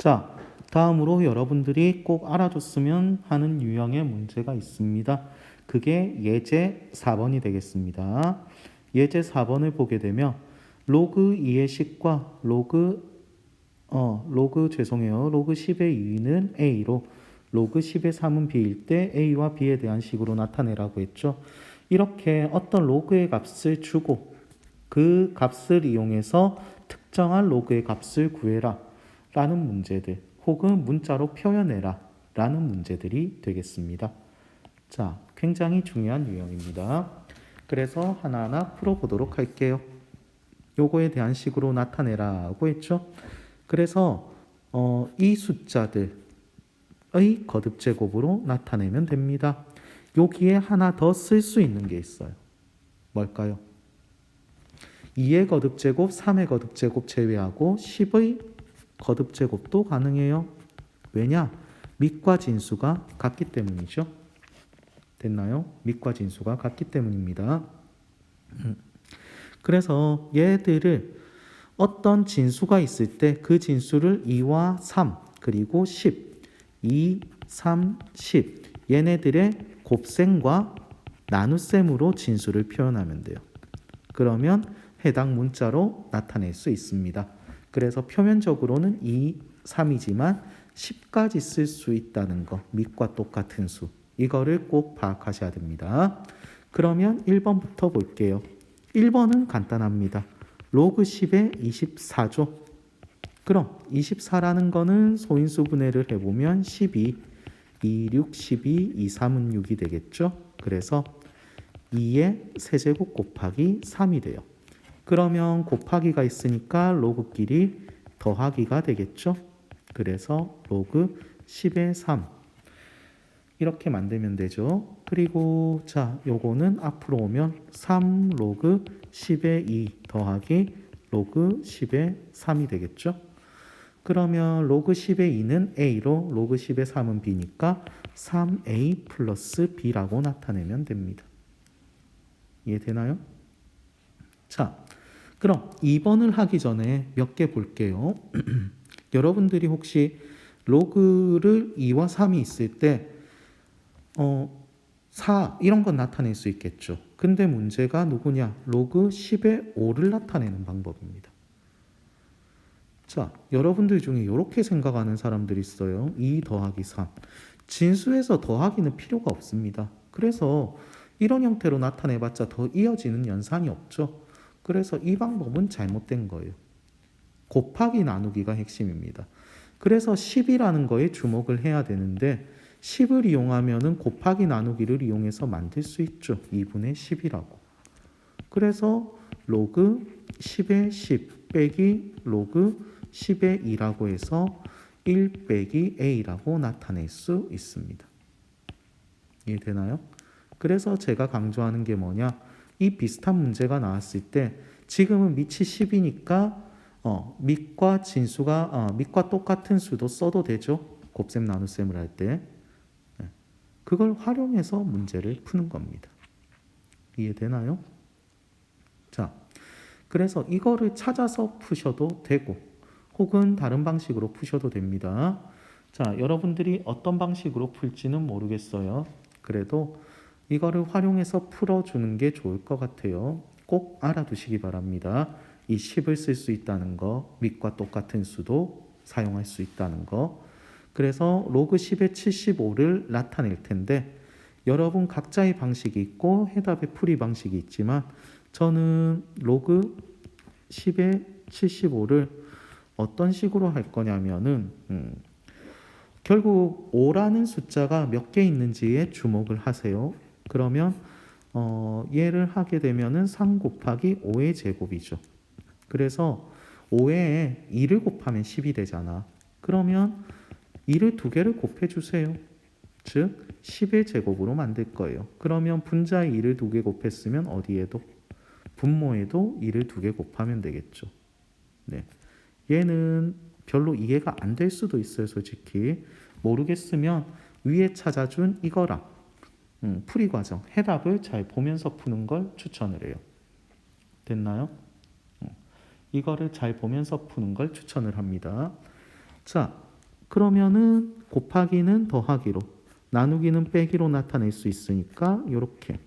자, 다음으로 여러분들이 꼭 알아줬으면 하는 유형의 문제가 있습니다. 그게 예제 4번이 되겠습니다. 예제 4번을 보게 되면 로그 2의 10과 로그 10의 2는 A로 로그 10의 3은 B일 때 A와 B에 대한 식으로 나타내라고 했죠. 이렇게 어떤 로그의 값을 주고 그 값을 이용해서 특정한 로그의 값을 구해라 라는 문제들, 혹은 문자로 표현해라 라는 문제들이 되겠습니다. 자, 굉장히 중요한 유형입니다. 그래서 하나하나 풀어보도록 할게요. 요거에 대한 식으로 나타내라고 했죠. 그래서 이 숫자들의 거듭 제곱으로 나타내면 됩니다. 여기에 하나 더 쓸 수 있는 게 있어요. 뭘까요? 2의 거듭 제곱, 3의 거듭 제곱 제외하고 10의 거듭 제곱도 가능해요. 왜냐? 밑과 진수가 같기 때문이죠. 됐나요? 밑과 진수가 같기 때문입니다. 그래서 얘들을 어떤 진수가 있을 때 그 진수를 2와 3 그리고 10, 2, 3, 10 얘네들의 곱셈과 나눗셈으로 진수를 표현하면 돼요. 그러면 해당 문자로 나타낼 수 있습니다. 그래서 표면적으로는 2, 3이지만 10까지 쓸 수 있다는 거, 밑과 똑같은 수, 이거를 꼭 파악하셔야 됩니다. 그러면 1번부터 볼게요. 1번은 간단합니다. 로그 10의 24죠. 그럼 24라는 거는 소인수 분해를 해보면 12, 2, 6, 12, 2, 3은 6이 되겠죠. 그래서 2의 세제곱 곱하기 3이 돼요. 그러면 곱하기가 있으니까 로그끼리 더하기가 되겠죠. 그래서 로그 10의 3 이렇게 만들면 되죠. 그리고 자, 요거는 앞으로 오면 3 로그 10의 2 더하기 로그 10의 3이 되겠죠. 그러면 로그 10의 2는 A로 로그 10의 3은 B니까 3A 플러스 B라고 나타내면 됩니다. 이해되나요? 자, 그럼 2번을 하기 전에 몇 개 볼게요. 여러분들이 혹시 로그를 2와 3이 있을 때 4 이런 건 나타낼 수 있겠죠. 근데 문제가 누구냐? 로그 10의 5를 나타내는 방법입니다. 자, 여러분들 중에 이렇게 생각하는 사람들이 있어요. 2 더하기 3. 진수에서 더하기는 필요가 없습니다. 그래서 이런 형태로 나타내봤자 더 이어지는 연산이 없죠. 그래서 이 방법은 잘못된 거예요. 곱하기 나누기가 핵심입니다. 그래서 10이라는 거에 주목을 해야 되는데 10을 이용하면은 곱하기 나누기를 이용해서 만들 수 있죠. 2분의 10이라고. 그래서 로그 10의 10 빼기 로그 10의 2라고 해서 1 빼기 A라고 나타낼 수 있습니다. 이해되나요? 그래서 제가 강조하는 게 뭐냐? 이 비슷한 문제가 나왔을 때 지금은 밑이 10이니까 밑과 진수가 밑과 똑같은 수도 써도 되죠. 곱셈 나눗셈을 할 때. 그걸 활용해서 문제를 푸는 겁니다. 이해되나요? 자, 그래서 이거를 찾아서 푸셔도 되고 혹은 다른 방식으로 푸셔도 됩니다. 자, 여러분들이 어떤 방식으로 풀지는 모르겠어요. 그래도 이거를 활용해서 풀어주는 게 좋을 것 같아요. 꼭 알아두시기 바랍니다. 이 10을 쓸 수 있다는 거, 밑과 똑같은 수도 사용할 수 있다는 거. 그래서 로그 10의 75를 나타낼 텐데 여러분 각자의 방식이 있고 해답의 풀이 방식이 있지만 저는 로그 10의 75를 어떤 식으로 할 거냐면은 결국 5라는 숫자가 몇 개 있는지에 주목을 하세요. 그러면 얘를 하게 되면은 3 곱하기 5의 제곱이죠. 그래서 5에 2를 곱하면 10이 되잖아. 그러면 2를 2개를 곱해주세요. 즉 10의 제곱으로 만들 거예요. 그러면 분자에 2를 2개 곱했으면 어디에도? 분모에도 2를 2개 곱하면 되겠죠. 네. 얘는 별로 이해가 안 될 수도 있어요. 솔직히 모르겠으면 위에 찾아준 이거랑 풀이 과정, 해답을 잘 보면서 푸는 걸 추천을 해요. 됐나요? 이거를 잘 보면서 푸는 걸 추천을 합니다. 자, 그러면은 곱하기는 더하기로, 나누기는 빼기로 나타낼 수 있으니까 이렇게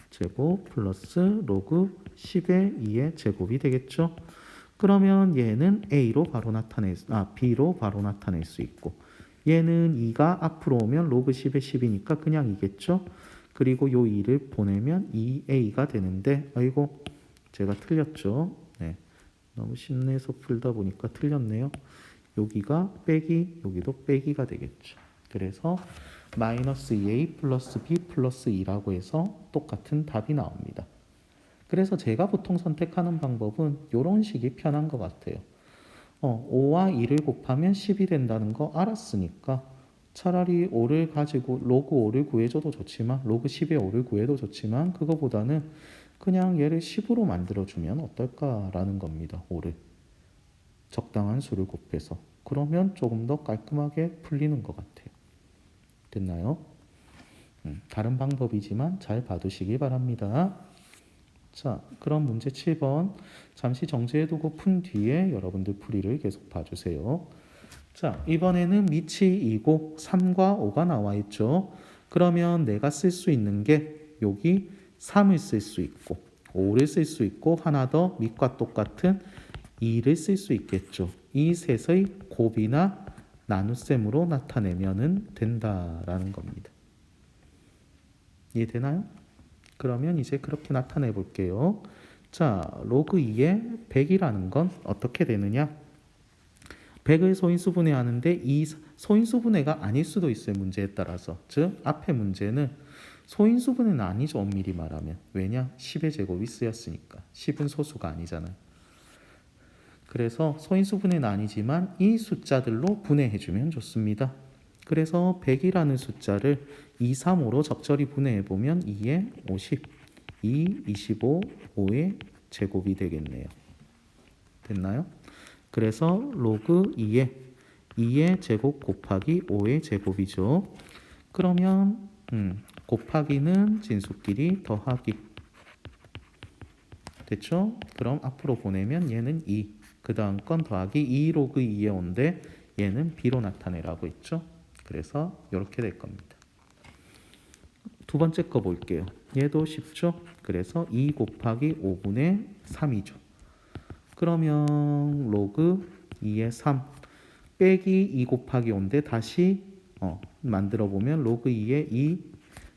제곱 플러스 로그 10의 2의 제곱이 되겠죠. 그러면 얘는 B로 바로 나타낼 수 있고, 얘는 2가 앞으로 오면 로그 10의 10이니까 그냥 2겠죠. 그리고 요 2를 보내면 2A가 되는데, 아이고 제가 틀렸죠. 네, 너무 심내서 풀다 보니까 틀렸네요. 여기가 빼기, 여기도 빼기가 되겠죠. 그래서 마이너스 2A 플러스 B 플러스 2라고 해서 똑같은 답이 나옵니다. 그래서 제가 보통 선택하는 방법은 이런 식이 편한 것 같아요. 5와 2를 곱하면 10이 된다는 거 알았으니까 차라리 5를 가지고 로그 5를 구해줘도 좋지만, 로그 10의 5를 구해도 좋지만, 그거보다는 그냥 얘를 10으로 만들어주면 어떨까라는 겁니다. 5를 적당한 수를 곱해서. 그러면 조금 더 깔끔하게 풀리는 것 같아요. 됐나요? 다른 방법이지만 잘 봐두시기 바랍니다. 자, 그럼 문제 7번 잠시 정지해두고 푼 뒤에 여러분들 풀이를 계속 봐주세요. 자, 이번에는 밑이 2고 3과 5가 나와 있죠. 그러면 내가 쓸 수 있는 게 여기 3을 쓸 수 있고 5를 쓸 수 있고, 하나 더 밑과 똑같은 2를 쓸 수 있겠죠. 이 셋의 곱이나 나눗셈으로 나타내면 된다라는 겁니다. 이해되나요? 그러면 이제 그렇게 나타내 볼게요. 자, 로그 2의 100이라는 건 어떻게 되느냐? 100을 소인수분해 하는데 이 소인수분해가 아닐 수도 있어요. 문제에 따라서. 즉 앞에 문제는 소인수분해는 아니죠. 엄밀히 말하면. 왜냐? 10의 제곱이 쓰였으니까. 10은 소수가 아니잖아요. 그래서 소인수분해는 아니지만 이 숫자들로 분해해주면 좋습니다. 그래서 100이라는 숫자를 2, 3, 5로 적절히 분해해보면 2에 50, 2, 25, 5의 제곱이 되겠네요. 됐나요? 그래서 로그 2의 제곱 곱하기 5의 제곱이죠. 그러면 곱하기는 진수끼리 더하기. 됐죠? 그럼 앞으로 보내면 얘는 2. 그 다음 건 더하기 2 로그 2에 온데 얘는 B로 나타내라고 했죠. 그래서 이렇게 될 겁니다. 두 번째 거 볼게요. 얘도 쉽죠? 그래서 2 곱하기 5분의 3이죠. 그러면 로그 2의 3 빼기 2 곱하기 5인데 다시 만들어 보면 로그 2의 2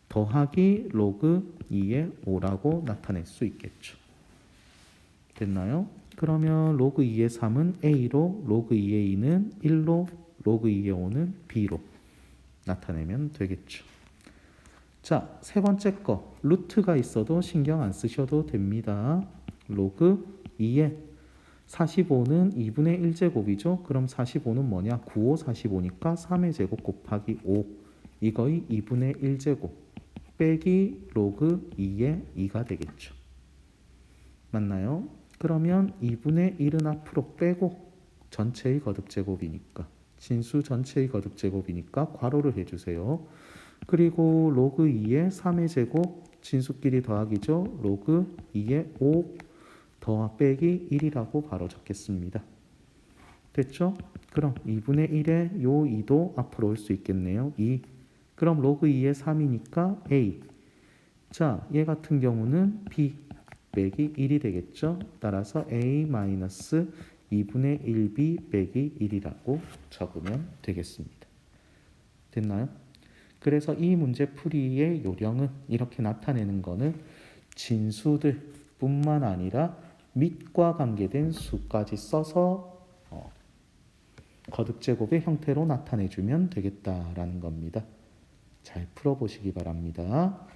더하기 로그 2의 5라고 나타낼 수 있겠죠. 됐나요? 그러면 로그 2의 3은 A로, 로그 2의 2는 1로, 로그 2의 5는 B로 나타내면 되겠죠. 자, 세 번째 거 루트가 있어도 신경 안 쓰셔도 됩니다. 로그 2의 45는 2분의 1제곱이죠. 그럼 45는 뭐냐? 9, 5, 45니까 3의 제곱 곱하기 5 이거의 2분의 1제곱 빼기 로그 2의 2가 되겠죠. 맞나요? 그러면 2분의 1은 앞으로 빼고 전체의 거듭제곱이니까, 진수 전체의 거듭제곱이니까 괄호를 해주세요. 그리고 로그 2의 3의 제곱 진수끼리 더하기죠. 로그 2의 5 더하 빼기 1이라고 바로 적겠습니다. 됐죠? 그럼 2분의 1의 요 2도 앞으로 올 수 있겠네요. 2. 그럼 로그 2의 3이니까 A. 자, 얘 같은 경우는 B 빼기 1이 되겠죠. 따라서 A 마이너스 2분의 1B 빼기 1이라고 적으면 되겠습니다. 됐나요? 그래서 이 문제 풀이의 요령은 이렇게 나타내는 거는 진수들 뿐만 아니라 밑과 관계된 수까지 써서 거듭제곱의 형태로 나타내주면 되겠다라는 겁니다. 잘 풀어보시기 바랍니다.